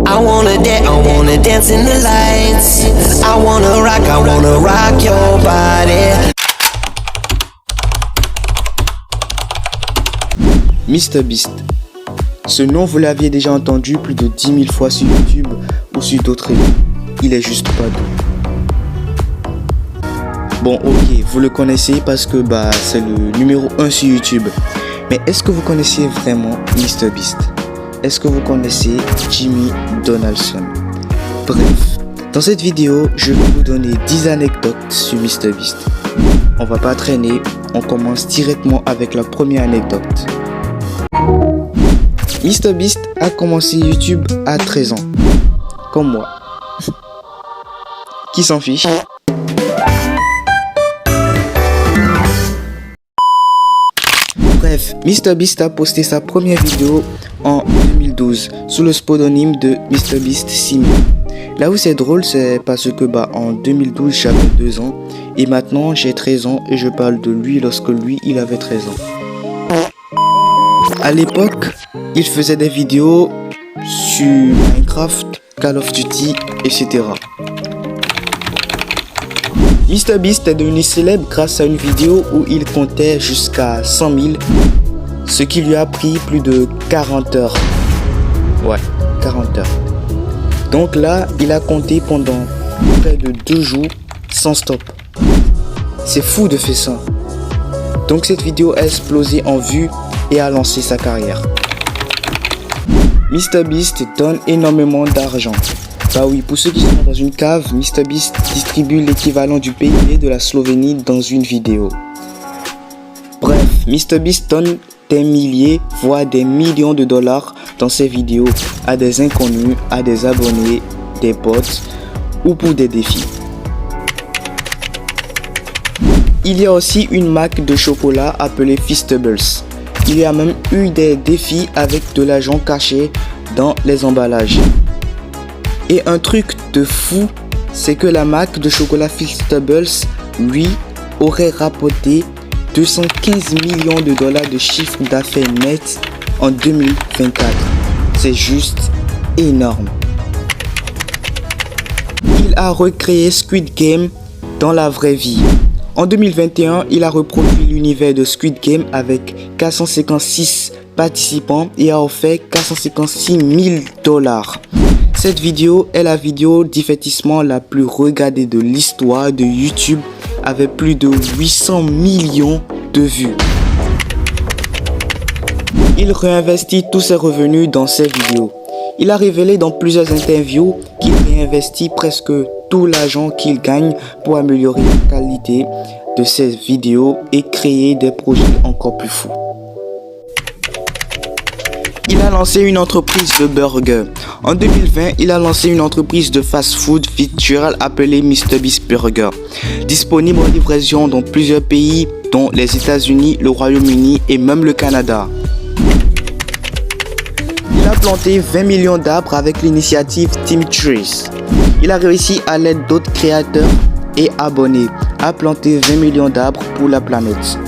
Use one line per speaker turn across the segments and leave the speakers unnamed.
I wanna dance in the lights. I wanna rock your body.
MrBeast. Ce nom, vous l'aviez déjà entendu plus de 10 000 fois sur YouTube ou sur d'autres réseaux. Il est juste pas doux. Bon, ok, vous le connaissez parce que c'est le numéro 1 sur YouTube. Mais est-ce que vous connaissez vraiment MrBeast? Est-ce que vous connaissez Jimmy Donaldson? Bref, dans cette vidéo, je vais vous donner 10 anecdotes sur MrBeast. On va pas traîner, on commence directement avec la première anecdote. MrBeast a commencé YouTube à 13 ans, comme moi. Qui s'en fiche? Bref, MrBeast a posté sa première vidéo en 2012 sous le pseudonyme de MrBeast Simi. Là où c'est drôle, c'est parce que en 2012 j'avais 2 ans et maintenant j'ai 13 ans et je parle de lui lorsque lui il avait 13 ans. À l'époque, il faisait des vidéos sur Minecraft, Call of Duty, etc. MrBeast est devenu célèbre grâce à une vidéo où il comptait jusqu'à 100 000, ce qui lui a pris plus de 40 heures. Ouais, 40 heures. Donc là, il a compté pendant près de 2 jours sans stop. C'est fou de faire ça. Donc cette vidéo a explosé en vues et a lancé sa carrière. MrBeast donne énormément d'argent. Bah oui, pour ceux qui sont dans une cave, MrBeast distribue l'équivalent du PIB de la Slovénie dans une vidéo. Bref, MrBeast donne des milliers, voire des millions de dollars dans ses vidéos à des inconnus, à des abonnés, des bots ou pour des défis. Il y a aussi une marque de chocolat appelée Feastables. Il y a même eu des défis avec de l'argent caché dans les emballages. Et un truc de fou, c'est que la marque de chocolat Feastables, lui, aurait rapporté 215 millions de dollars de chiffre d'affaires net en 2024. C'est juste énorme. Il a recréé Squid Game dans la vraie vie. En 2021, il a reproduit l'univers de Squid Game avec 456 participants et a offert 456 000 dollars. Cette vidéo est la vidéo divertissement la plus regardée de l'histoire de YouTube avec plus de 800 millions de vues. Il réinvestit tous ses revenus dans ses vidéos. Il a révélé dans plusieurs interviews qu'il réinvestit presque tout l'argent qu'il gagne pour améliorer la qualité de ses vidéos et créer des projets encore plus fous. Il a lancé une entreprise de burgers. En 2020, il a lancé une entreprise de fast-food virtuelle appelée MrBeast Burger, disponible en livraison dans plusieurs pays dont les États-Unis, le Royaume-Uni et même le Canada. Il a planté 20 millions d'arbres avec l'initiative Team Trees. Il a réussi à l'aide d'autres créateurs et abonnés à planter 20 millions d'arbres pour la planète.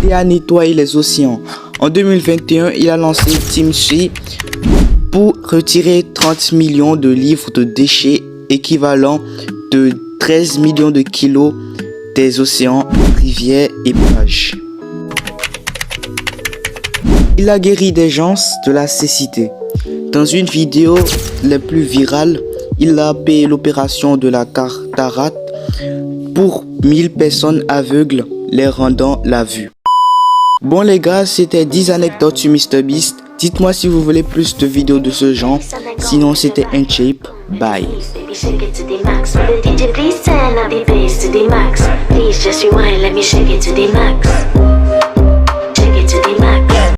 Et à nettoyer les océans. En 2021, il a lancé Team Sea pour retirer 30 millions de livres de déchets équivalent de 13 millions de kilos des océans, rivières et plages. Il a guéri des gens de la cécité. Dans une vidéo les plus virales, il a payé l'opération de la cataracte pour 1000 personnes aveugles, les rendant la vue. Bon les gars, c'était 10 anecdotes sur MrBeast. Dites-moi si vous voulez plus de vidéos de ce genre. Sinon c'était Unshape. Bye.
Please just rewind, let me shake it to the max.